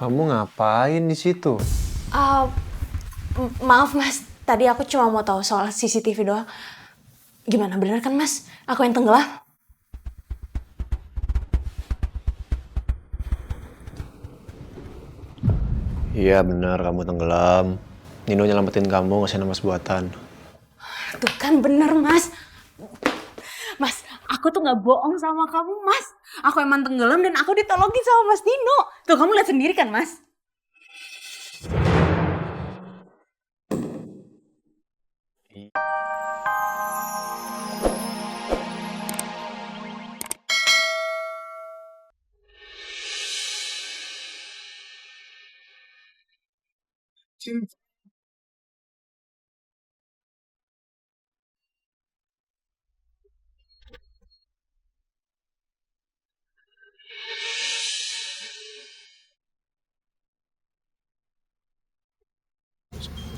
Kamu ngapain di situ? Maaf mas, tadi aku cuma mau tahu soal CCTV doang. Gimana, bener kan mas? Aku yang tenggelam? Iya benar, kamu tenggelam. Nino nyelamatin kamu, ngasih nama buatan. Tuh kan bener mas. Mas, aku tuh gak bohong sama kamu mas. Aku emang tenggelam dan aku ditolongin sama mas Dino. Tuh kamu lihat sendiri kan mas?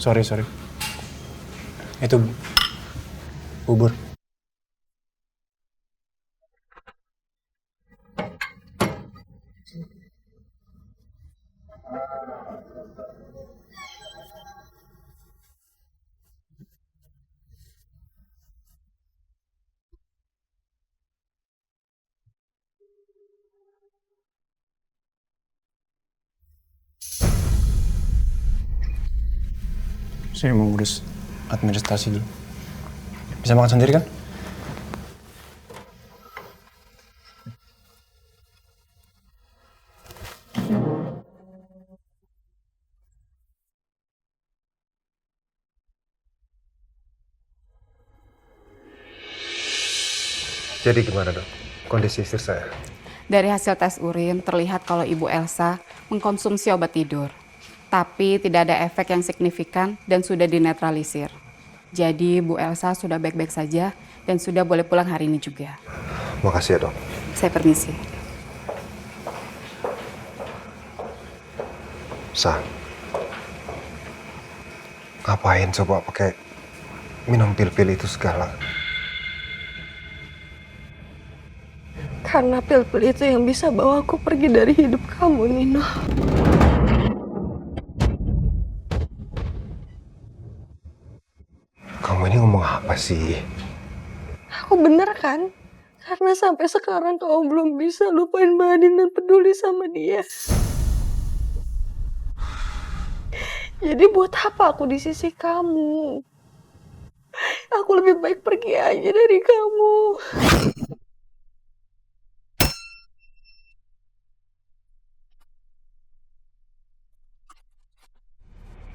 Sorry. Itu bubur. Saya mau ngurus administrasi dulu. Bisa makan sendiri kan? Jadi gimana dok, kondisi istri saya? Dari hasil tes urin terlihat kalau Ibu Elsa mengkonsumsi obat tidur. Tapi tidak ada efek yang signifikan dan sudah dinetralisir. Jadi Bu Elsa sudah baik-baik saja dan sudah boleh pulang hari ini juga. Makasih ya dok. Saya permisi. Sa, ngapain coba pakai minum pil-pil itu segala? Karena pil-pil itu yang bisa bawa aku pergi dari hidup kamu, Nino. Kamu ini ngomong apa sih? Aku bener kan? Karena sampai sekarang kamu belum bisa lupain Mbak Andin dan peduli sama dia. Jadi buat apa aku di sisi kamu? Aku lebih baik pergi aja dari kamu.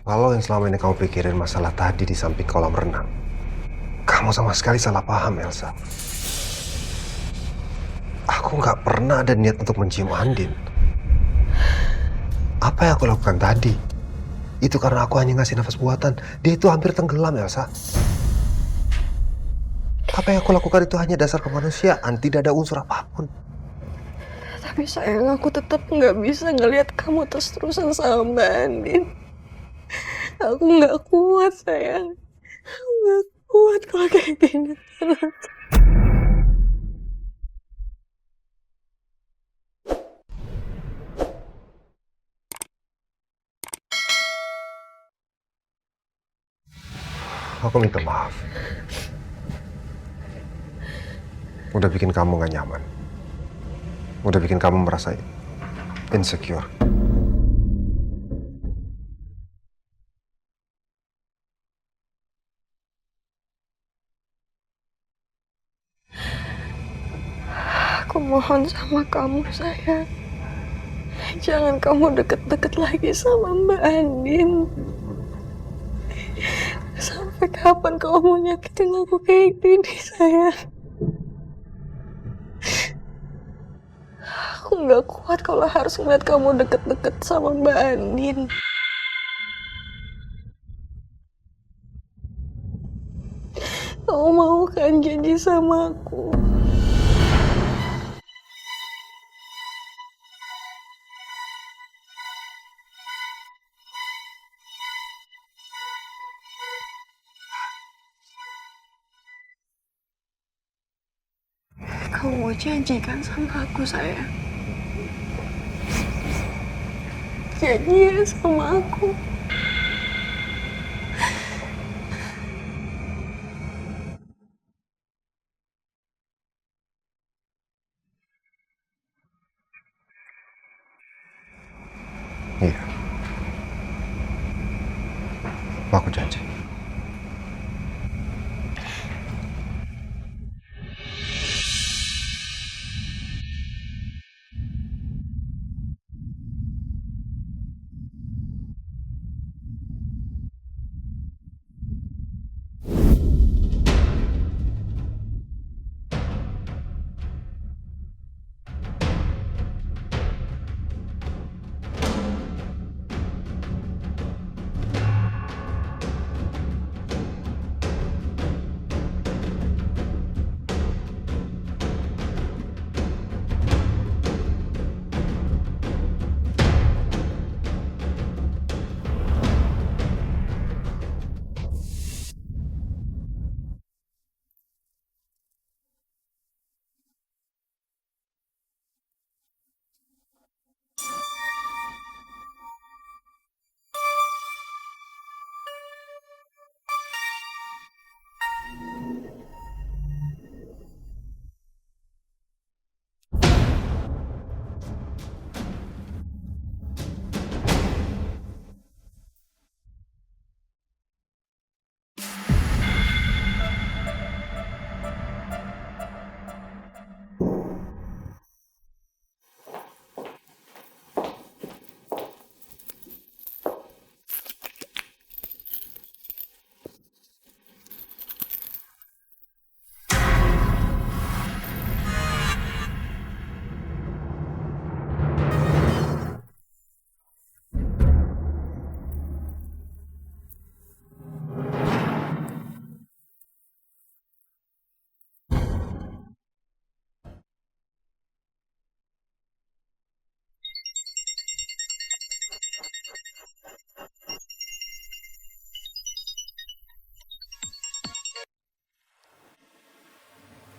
Kalau yang selama ini kamu pikirin masalah tadi di samping kolam renang, kamu sama sekali salah paham, Elsa. Aku nggak pernah ada niat untuk mencium Andin. Apa yang aku lakukan tadi? Itu karena aku hanya ngasih nafas buatan. Dia itu hampir tenggelam, Elsa. Apa yang aku lakukan itu hanya dasar kemanusiaan, tidak ada unsur apapun. Tapi sayang, aku tetap nggak bisa ngelihat kamu terus-terusan sama Mbak Andin. Aku nggak kuat, sayang. Aku nggak kuat kalau kayak gini terus. Aku minta maaf. Udah bikin kamu gak nyaman. Udah bikin kamu merasa insecure. Aku mohon sama kamu, sayang. Jangan kamu deket-deket lagi sama Mbak Andin. Sampai kapan kamu mau nyakitin aku kayak gini, sayang? Aku nggak kuat kalau harus ngeliat kamu deket-deket sama Mbak Andin. Kamu mau kan janji sama aku? Kamu mau janjikan sama aku, sayang? Janji ya sama aku. Iya. Aku janji.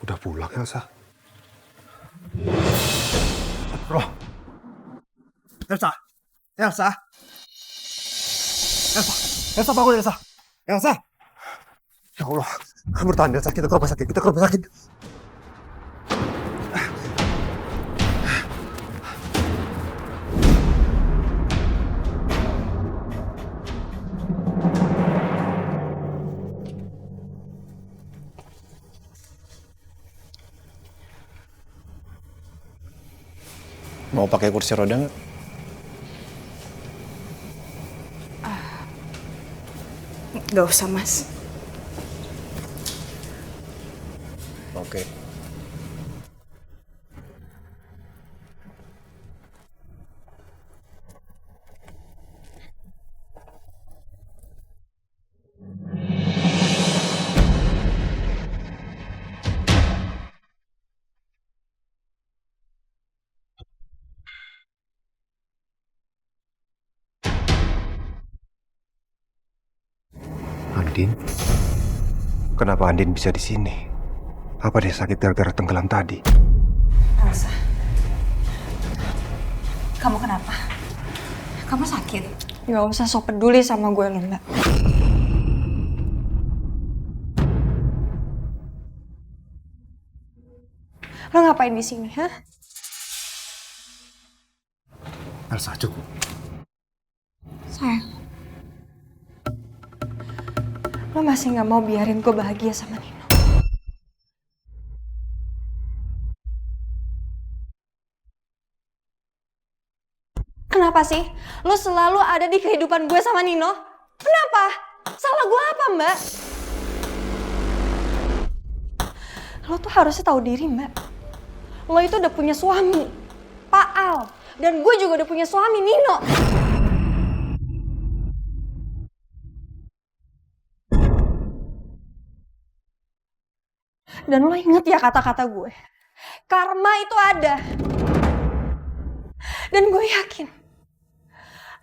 Udah pulang, Elsa? Bro. Elsa. Elsa. Elsa. Elsa bangun, Elsa. Elsa. Ya Allah, bertahan Elsa, kita ke rumah sakit, kita ke rumah sakit. Mau pakai kursi roda nggak? Gak usah, Mas. Oke. Andin? Kenapa Andin bisa di sini? Apa dia sakit gara-gara tenggelam tadi? Elsa. Kamu kenapa? Kamu sakit? Gak usah sok peduli sama gue lo, Mbak. Lo ngapain di sini, hah? Elsa, cukup. Sayang. Lo masih gak mau biarin gue bahagia sama Nino? Kenapa sih? Lo selalu ada di kehidupan gue sama Nino? Kenapa? Salah gue apa, Mbak? Lo tuh harusnya tahu diri, Mbak. Lo itu udah punya suami, Pak Al. Dan gue juga udah punya suami, Nino. Dan lo inget ya kata-kata gue. Karma itu ada. Dan gue yakin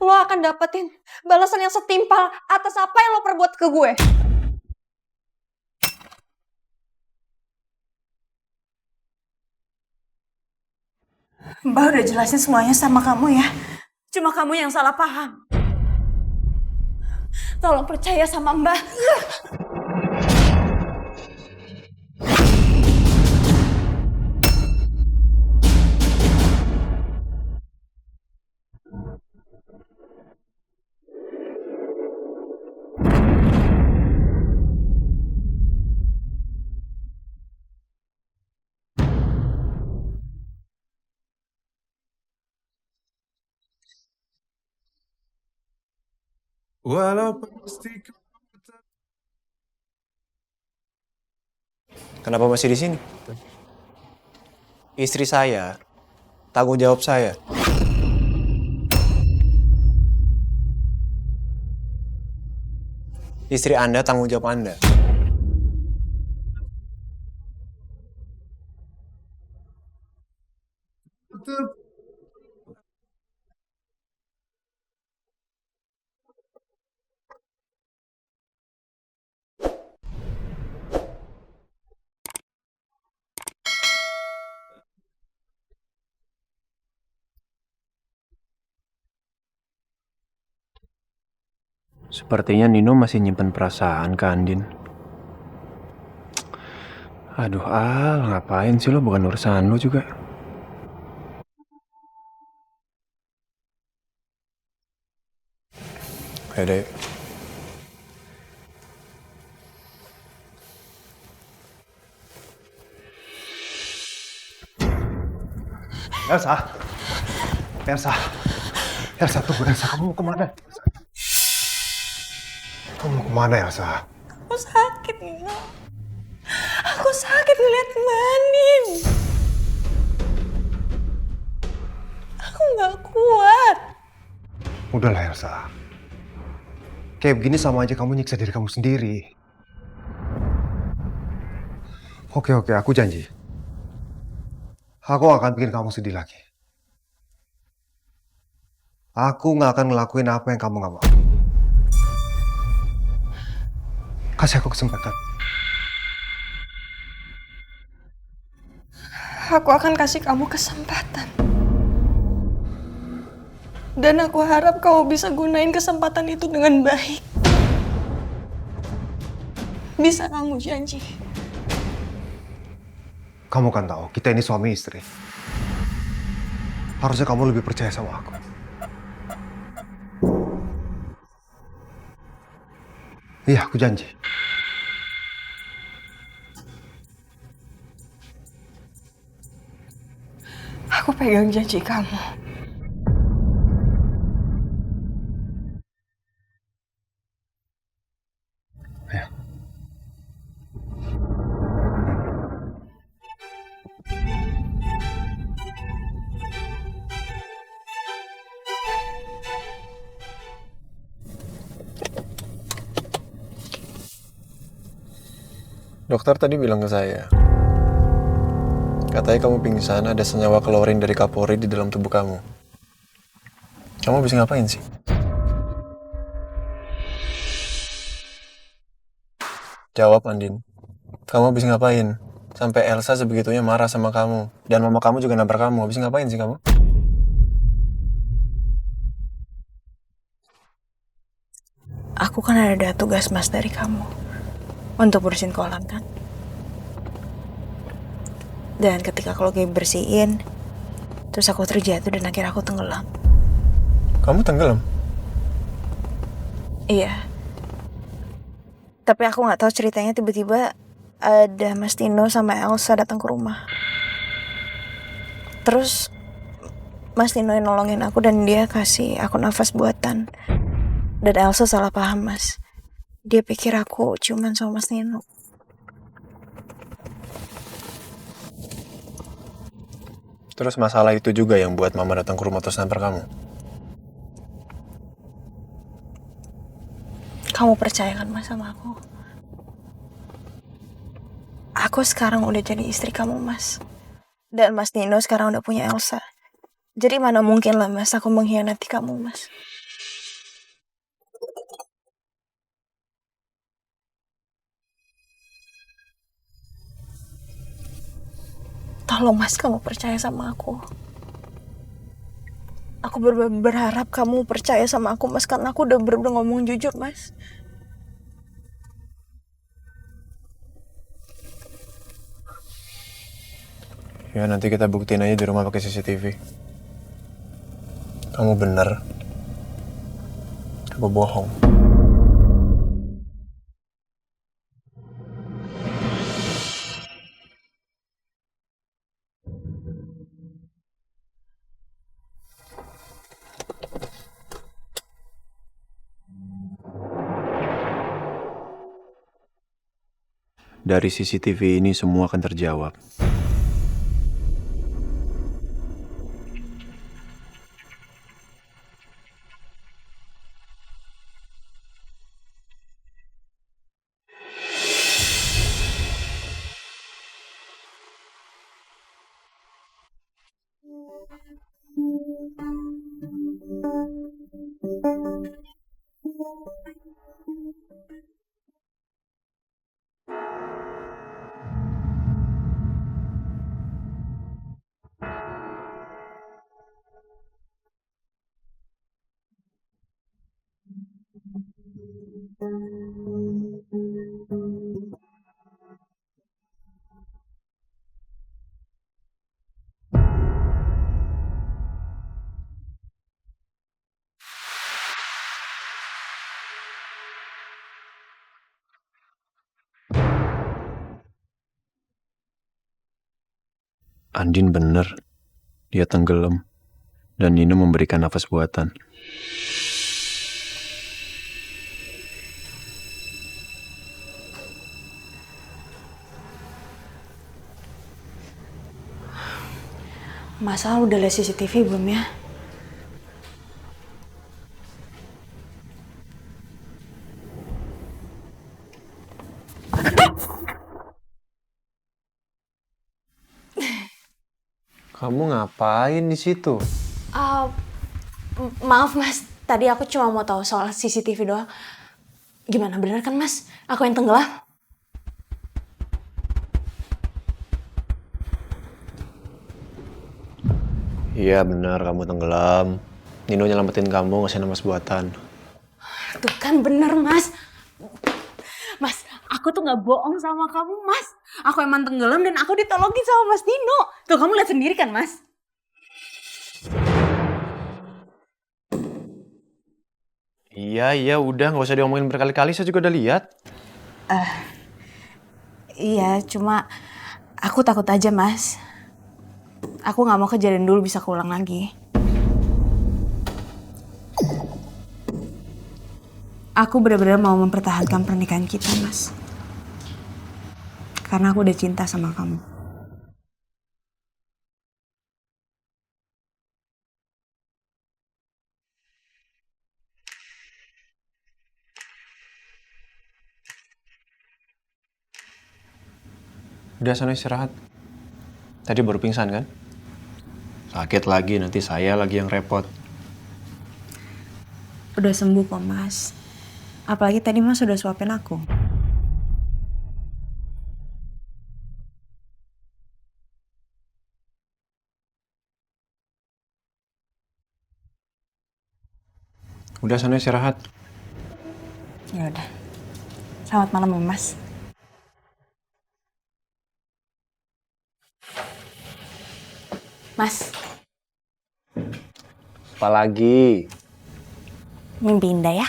lo akan dapetin balasan yang setimpal atas apa yang lo perbuat ke gue. Mbak udah jelasin semuanya sama kamu ya. Cuma kamu yang salah paham. Tolong percaya sama Mbak. Kenapa masih di sini? Istri saya, tanggung jawab saya. Istri Anda tanggung jawab Anda. Sepertinya Nino masih nyimpen perasaan ke Andin. Aduh Al, ngapain sih lo, bukan urusan lo juga. Yaudah yuk. Elsa. Elsa. Elsa, tunggu Elsa. Kamu mau kemana? Kamu mau kemana Elsa? Aku sakit, Nino. Aku sakit ngeliat Mbak Andin. Aku nggak kuat. Udahlah Elsa. Kayak begini sama aja kamu nyiksa diri kamu sendiri. Oke, aku janji. Aku akan bikin kamu sedih lagi. Aku nggak akan ngelakuin apa yang kamu nggak mau. Kasih aku kesempatan. Aku akan kasih kamu kesempatan. Dan aku harap kamu bisa gunain kesempatan itu dengan baik. Bisa kamu janji? Kamu kan tahu, kita ini suami istri. Harusnya kamu lebih percaya sama aku. Iya, aku janji. Aku pegang janji kamu. Ya. Dokter tadi bilang ke saya, katanya kamu pingsan, ada senyawa klorin dari kapori di dalam tubuh kamu. Kamu bisa ngapain sih? Jawab, Andin. Kamu habis ngapain? Sampai Elsa sebegitunya marah sama kamu. Dan mama kamu juga nabrak kamu. Habis ngapain sih kamu? Aku kan ada tugas mas dari kamu untuk bersihin kolam kan. Dan ketika aku lagi bersihin, terus aku terjatuh dan akhirnya aku tenggelam. Kamu tenggelam? Iya. Tapi aku nggak tahu ceritanya, tiba-tiba ada Mas Tino sama Elsa datang ke rumah. Terus Mas Tino yang nolongin aku dan dia kasih aku nafas buatan. Dan Elsa salah paham, Mas. Dia pikir aku ciuman sama Mas Nino. Terus masalah itu juga yang buat mama datang ke rumah terus nampar kamu? Kamu percaya kan Mas sama aku? Aku sekarang udah jadi istri kamu, Mas. Dan Mas Nino sekarang udah punya Elsa. Jadi mana mungkin lah, Mas, aku mengkhianati kamu, Mas. Tolong, Mas, kamu percaya sama aku. Aku berharap kamu percaya sama aku, Mas, karena aku udah bener-bener ngomong jujur, Mas. Ya nanti kita buktiin aja di rumah pakai CCTV. Kamu bener. Aku bohong. Dari CCTV ini semua akan terjawab. Andin bener. Dia tenggelam. Dan Nino memberikan nafas buatan. Mas Al udah lihat CCTV belum ya? Kamu ngapain di situ? Maaf Mas, tadi aku cuma mau tahu soal CCTV doang. Gimana, bener kan Mas? Aku yang tenggelam? Iya benar, kamu tenggelam. Nino nyelamatin kamu, ngasih nafas buatan. Tuh kan bener Mas. Mas, aku tuh gak bohong sama kamu Mas. Aku emang tenggelam dan aku ditolongin sama Mas Dino. Tuh kamu lihat sendiri kan Mas? Iya, udah nggak usah diomongin berkali-kali, saya juga udah lihat. Iya, cuma aku takut aja Mas. Aku gak mau kejadian dulu bisa keulang lagi. Aku benar-benar mau mempertahankan pernikahan kita, Mas. Karena aku udah cinta sama kamu. Udah sana istirahat. Tadi baru pingsan kan? Sakit lagi, nanti saya lagi yang repot. Udah sembuh kok, Mas. Apalagi tadi Mas udah suapin aku. Udah sana istirahat. Ya udah. Selamat malam ya, Mas. Mas, Apalagi? mimpi indah ya.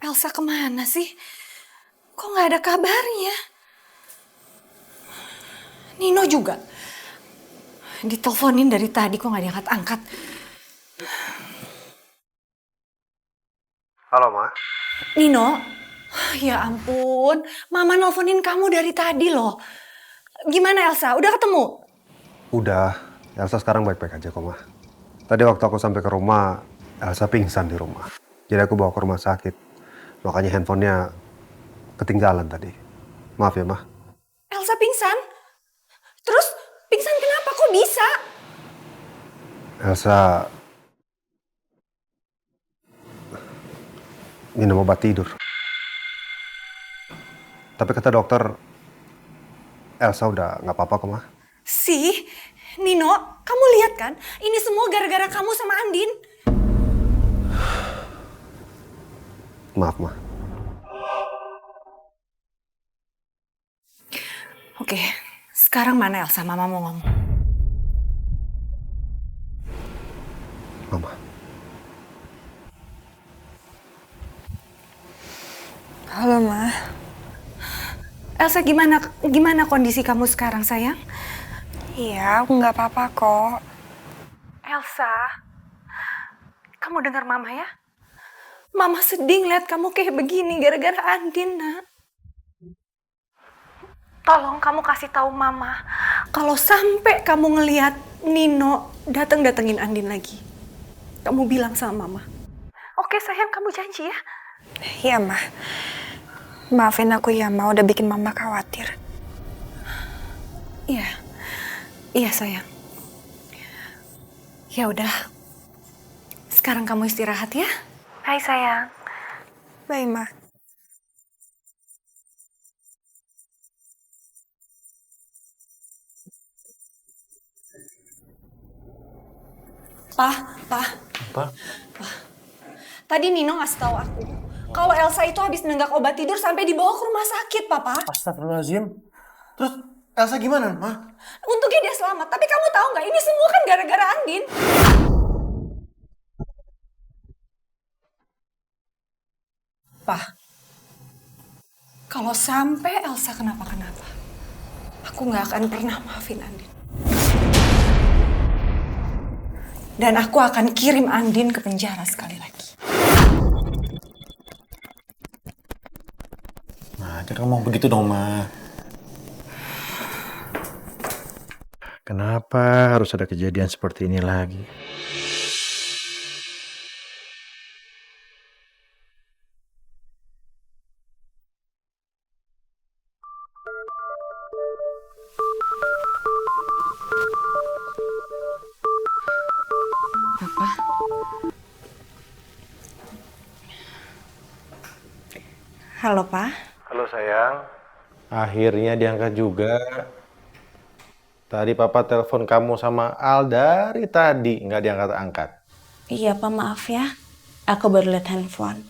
Elsa kemana sih? Kok nggak ada kabarnya? Nino juga. Diteleponin dari tadi kok nggak diangkat-angkat. Halo, Ma. Nino, Ya ampun, Mama nelponin kamu dari tadi loh. Gimana Elsa? Udah ketemu? Udah, Elsa sekarang baik-baik aja kok, Ma. Tadi waktu aku sampai ke rumah, Elsa pingsan di rumah. Jadi aku bawa ke rumah sakit. Makanya handphonenya ketinggalan tadi. Maaf ya, Ma. Elsa pingsan? Terus pingsan kenapa? Kok bisa? Elsa minum obat tidur. Tapi kata dokter, Elsa udah nggak apa-apa kok, Ma. Sih, Nino, kamu lihat kan? Ini semua gara-gara kamu sama Andin. Maaf, Ma. Oke, sekarang mana Elsa? Mama mau ngomong. Mama. Halo, Ma. Elsa, gimana kondisi kamu sekarang, sayang? Iya, aku nggak apa-apa kok. Elsa, kamu dengar Mama ya? Mama sedih ngeliat kamu kayak begini gara-gara Andin, Nak. Tolong kamu kasih tahu Mama kalau sampai kamu ngelihat Nino datengin Andin lagi. Kamu bilang sama Mama. Oke sayang, kamu janji ya? Iya, Ma. Maafin aku ya, Ma. Udah bikin Mama khawatir. Iya. Iya sayang. Ya udah. Sekarang kamu istirahat ya. Hai, sayang. Bye, Ma. Pak. Apa? Tadi Nino ngasih tahu aku kalau Elsa itu habis nenggak obat tidur sampai dibawa ke rumah sakit, Papa. Astagfirullahaladzim. Terus Elsa gimana, Ma? Untungnya dia selamat, tapi kamu tahu nggak ini semua kan gara-gara Andin. Pak, kalau sampai Elsa kenapa-kenapa, aku nggak akan pernah maafin Andin. Dan aku akan kirim Andin ke penjara sekali lagi. Nah, jangan ngomong begitu dong, Ma. Kenapa harus ada kejadian seperti ini lagi? Papa, Halo, Pak. Halo sayang, akhirnya diangkat juga. Tadi papa telepon kamu sama Al dari tadi, nggak diangkat-angkat. Iya, Pak. Maaf ya. Aku baru lihat handphone.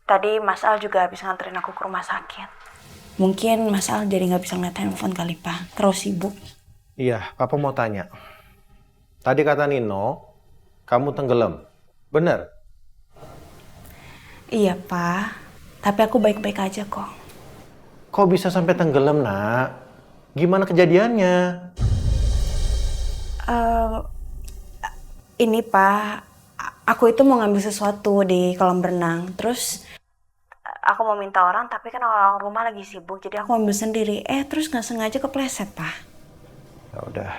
Tadi Mas Al juga habis nganterin aku ke rumah sakit. Mungkin Mas Al jadi nggak bisa ngeliat handphone kali, Pak. Terus sibuk. Iya, papa mau tanya. Tadi kata Nino, kamu tenggelam. Bener? Iya, Pak. Tapi aku baik-baik aja kok. Kok bisa sampai tenggelam, Nak? Gimana kejadiannya? Ini, Pak. Aku itu mau ngambil sesuatu di kolam renang. Terus aku mau minta orang, tapi kan orang rumah lagi sibuk. Jadi aku ambil sendiri. Terus nggak sengaja kepleset, Pak. Ya udah,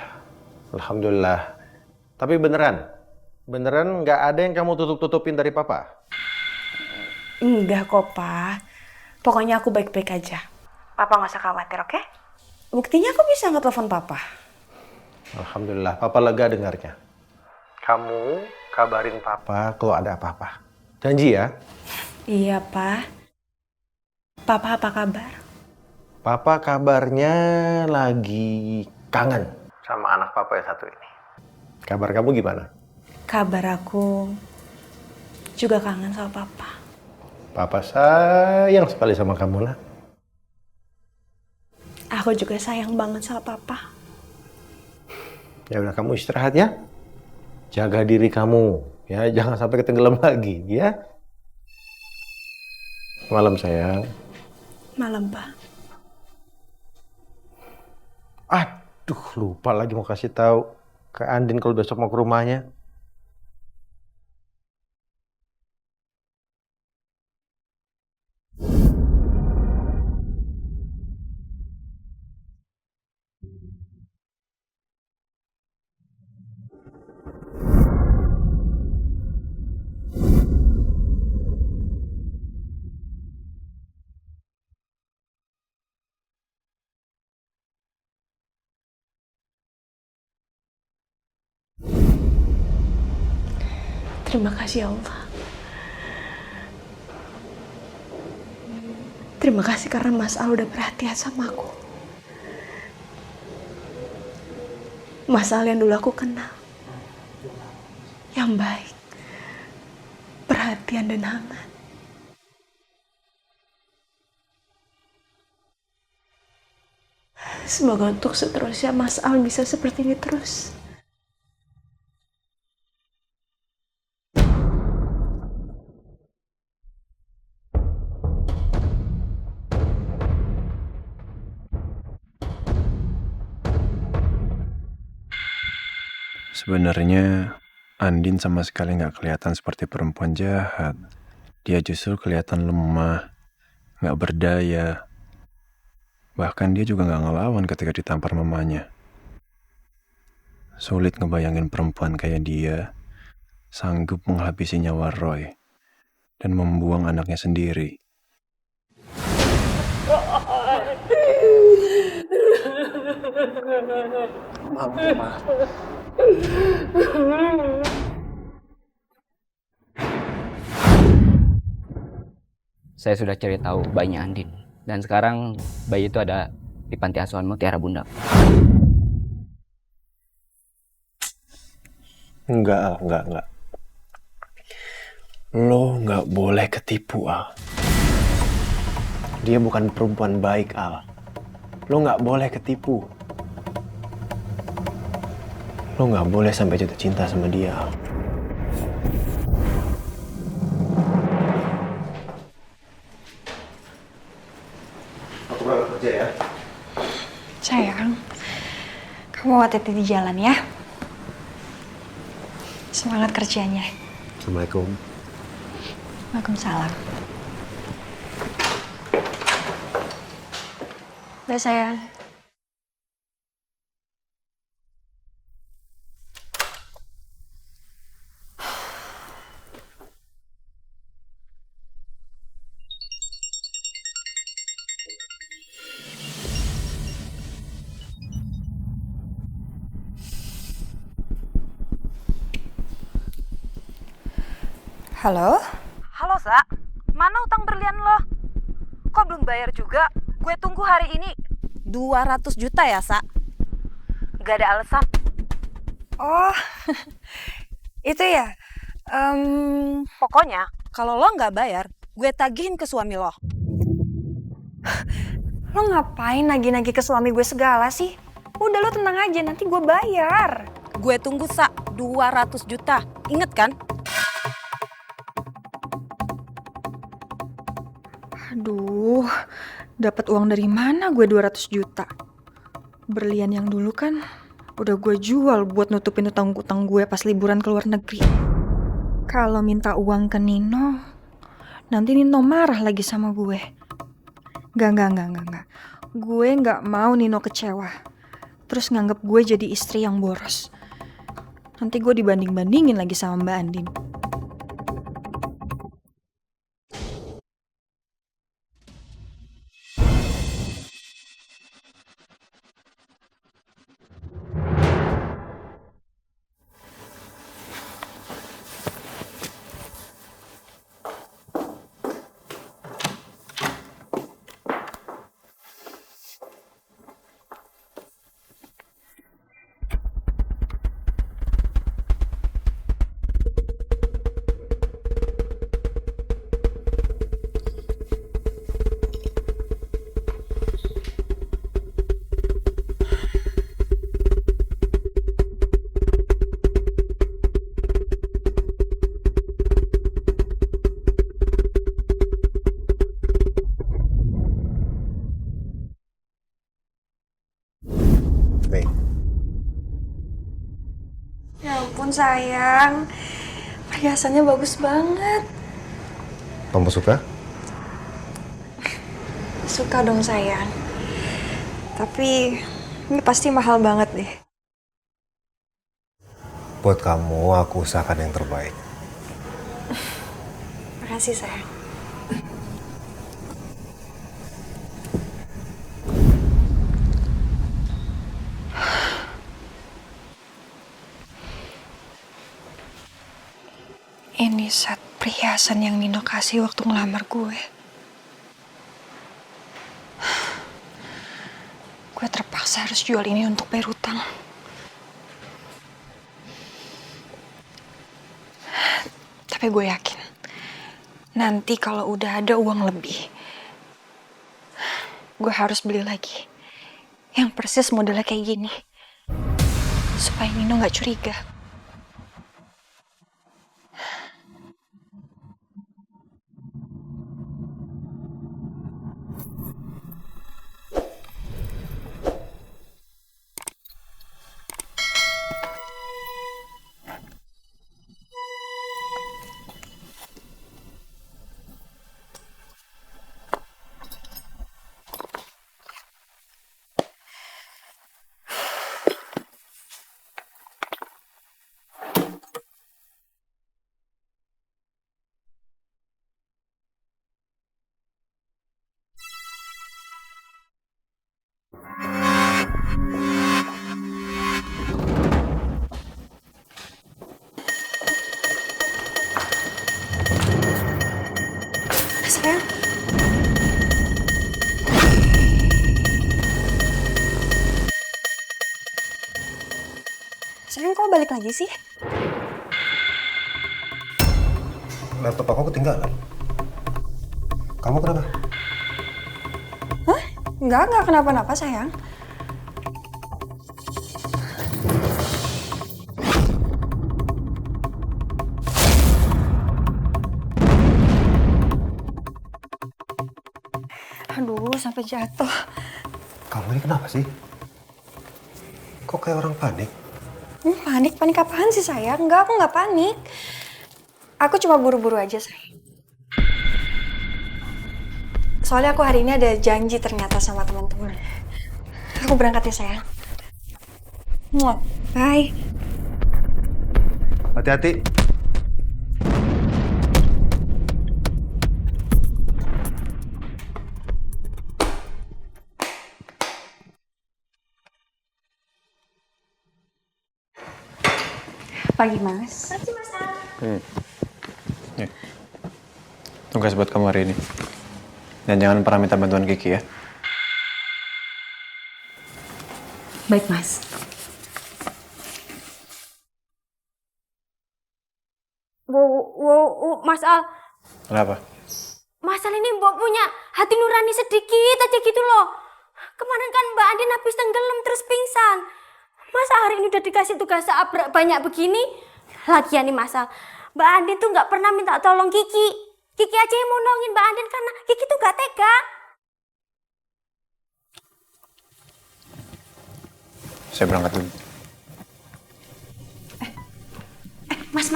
alhamdulillah. Tapi beneran nggak ada yang kamu tutup-tutupin dari papa? Enggak kok, Pak. Pokoknya aku baik-baik aja. Papa nggak usah khawatir, oke? Buktinya aku bisa nge-telepon Papa. Alhamdulillah, papa lega dengarnya. Kamu kabarin papa kalau ada apa-apa. Janji ya? Iya, Pak. Papa apa kabar? Papa kabarnya lagi kangen sama anak papa yang satu ini. Kabar kamu gimana? Kabar aku juga kangen sama Papa. Papa sayang sekali sama kamu lah. Aku juga sayang banget sama Papa. Ya udah kamu istirahat ya. Jaga diri kamu ya, jangan sampai ketenggelam lagi ya. Malam sayang. Malam, Pak. Aduh, lupa lagi mau kasih tahu ke Andin kalau besok mau ke rumahnya. Terima kasih ya Allah. Terima kasih karena Mas Al udah perhatian sama aku. Mas Al yang dulu aku kenal. Yang baik, perhatian dan hangat. Semoga untuk seterusnya Mas Al bisa seperti ini terus. Sebenarnya Andin sama sekali nggak kelihatan seperti perempuan jahat. Dia justru kelihatan lemah, nggak berdaya. Bahkan dia juga nggak ngelawan ketika ditampar mamanya. Sulit ngebayangin perempuan kayak dia sanggup menghabisi nyawa Roy dan membuang anaknya sendiri. Mama. Saya sudah cari tahu bayinya Andin. Dan sekarang bayi itu ada di panti asuhan Mutiara Bunda. Enggak. Lo nggak boleh ketipu, Al. Dia bukan perempuan baik, Al. Lo nggak boleh ketipu. Lo nggak boleh sampai jatuh cinta sama dia, Al. Aku berangkat kerja ya. Sayang, kamu hati-hati di jalan ya. Semangat kerjanya. Assalamualaikum. Waalaikumsalam. Udah sayang. Halo? Halo, Sa. Mana utang berlian lo? Kok belum bayar juga? Gue tunggu hari ini 200 juta ya, Sa. Gak ada alasan. Oh, itu ya? Pokoknya, kalau lo nggak bayar, gue tagihin ke suami lo. Lo ngapain nagih-nagih ke suami gue segala sih? Udah lo tenang aja, nanti gue bayar. Gue tunggu, Sa, 200 juta. Ingat kan? Aduh, dapat uang dari mana gue 200 juta? Berlian yang dulu kan udah gue jual buat nutupin utang-utang gue pas liburan ke luar negeri. Kalau minta uang ke Nino, nanti Nino marah lagi sama gue. Enggak. Gue nggak mau Nino kecewa. Terus nganggep gue jadi istri yang boros. Nanti gue dibanding-bandingin lagi sama Mbak Andin. Ya ampun sayang, perhiasannya bagus banget. Kamu suka? Suka dong sayang. Tapi ini pasti mahal banget deh. Buat kamu, aku usahakan yang terbaik. Makasih sayang. Ini set perhiasan yang Nino kasih waktu ngelamar gue. Gue terpaksa harus jual ini untuk bayar hutang. Tapi gue yakin, nanti kalau udah ada uang lebih, gue harus beli lagi. Yang persis modelnya kayak gini. Supaya Nino gak curiga. Sayang. Sayang, kok balik lagi sih? Laptop aku ketinggalan. Kamu kenapa? Hah? Enggak kenapa-napa sayang. Aduh, sampai jatuh. Kamu ini kenapa sih? Kok kayak orang panik? Panik apaan sih sayang? Enggak, aku nggak panik. Aku cuma buru-buru aja sayang. Soalnya aku hari ini ada janji ternyata sama teman-teman. Aku berangkat ya sayang. Bye. Hati-hati. Pagi mas. Ya. Tugas buat kamu hari ini. Dan jangan pernah minta bantuan Kiki ya. Baik, Mas. Mas Al. Kenapa? Mas Al ini mbok punya hati nurani sedikit aja gitu loh. Kemarin kan Mbak Andin habis tenggelam terus pingsan. Masa hari ini udah dikasih tugas banyak begini? Lagian nih Mas Al, Mbak Andin tuh nggak pernah minta tolong Kiki. Kiki aja yang mau nolongin Mbak Andin karena Kiki tuh nggak tega. Saya berangkat dulu. Mas.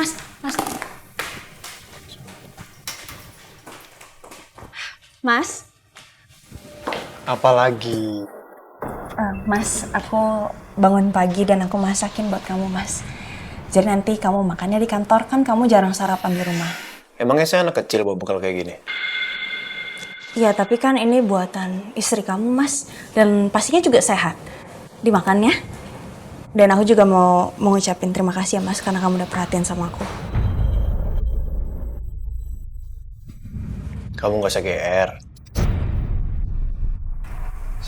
Mas, Apalagi? Mas, aku bangun pagi dan aku masakin buat kamu, Mas. Jadi nanti kamu makannya di kantor, kan kamu jarang sarapan di rumah. Emangnya saya anak kecil bawa bekal kayak gini? Iya, tapi kan ini buatan istri kamu, Mas. Dan pastinya juga sehat. Dimakan ya. Dan aku juga mau mengucapin terima kasih ya, Mas, karena kamu udah perhatian sama aku. Kamu gak usah GR.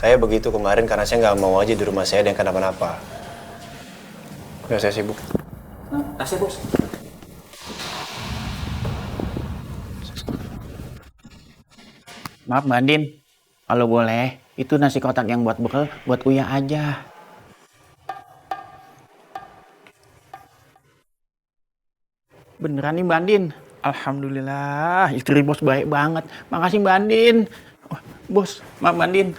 Saya begitu kemarin karena saya nggak mau aja di rumah saya ada yang kenapa-napa. Ya, saya sibuk. Tasnya bos. Maaf Mbak Andin, kalau boleh, itu nasi kotak yang buat bekal buat Uya aja. Beneran nih Mbak Andin? Alhamdulillah, istri bos baik banget. Makasih Mbak Andin. Oh, bos, maaf Mbak Andin.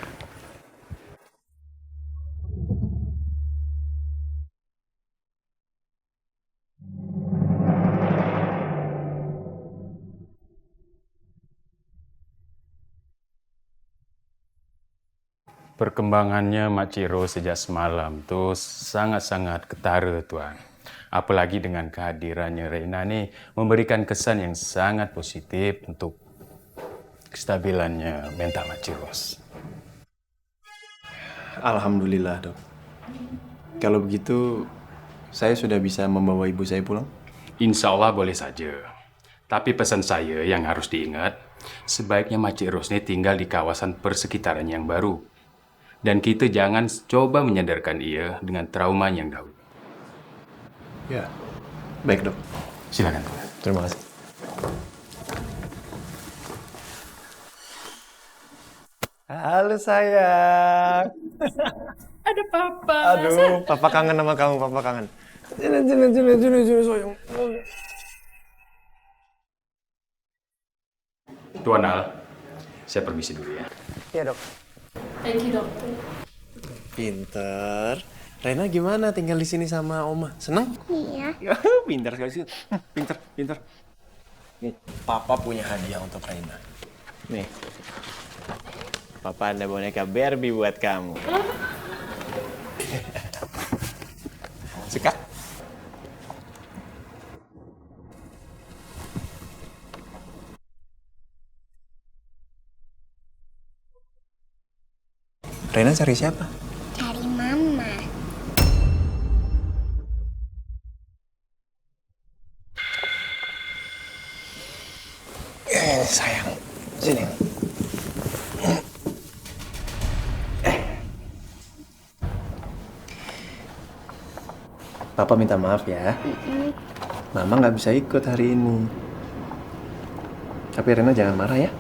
Perkembangannya Mak Ciro sejak semalam tuh sangat-sangat ketara Tuan. Apalagi dengan kehadirannya Reina nih memberikan kesan yang sangat positif untuk kestabilannya mental Mak Ciros. Alhamdulillah dok. Kalau begitu saya sudah bisa membawa ibu saya pulang? Insya Allah boleh saja. Tapi pesan saya yang harus diingat, sebaiknya Makcik Rosni tinggal di kawasan persekitaran yang baru. Dan kita jangan coba menyadarkan ia dengan trauma yang dahulu. Ya, baik dok. Silakan Tuan. Terima kasih. Halo sayang. Ada papa. Aduh, papa kangen sama kamu, papa kangen. Sini, sayang. Tuan Al, saya permisi dulu ya. Iya dok. Thank you, dokter. Pinter. Rena gimana tinggal di sini sama Oma? Seneng? Iya. Pinter sekali sih. Pinter. Nih, papa punya hadiah untuk Rena. Nih, papa ada boneka Barbie buat kamu. Suka? Rena cari siapa? Cari mama. Sayang, sini. Papa minta maaf ya. Mama nggak bisa ikut hari ini. Tapi Rena jangan marah ya.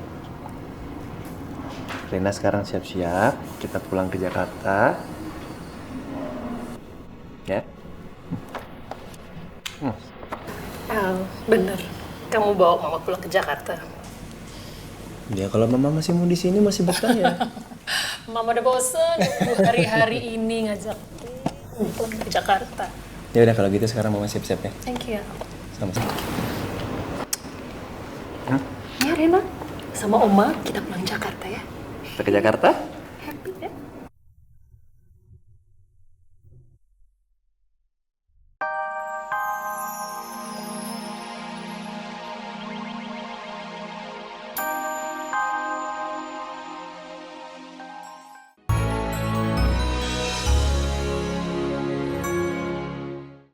Rena sekarang siap-siap, kita pulang ke Jakarta. Ya? Bener. Kamu bawa mama pulang ke Jakarta. Ya kalau mama masih mau di sini masih betah ya. Mama udah bosen hari-hari ini ngajak pulang ke Jakarta. Ya udah kalau gitu sekarang mama siap-siap ya. Thank you. Sama-sama. Ya Rena, sama Oma kita pulang Jakarta ya. Kita ke Jakarta?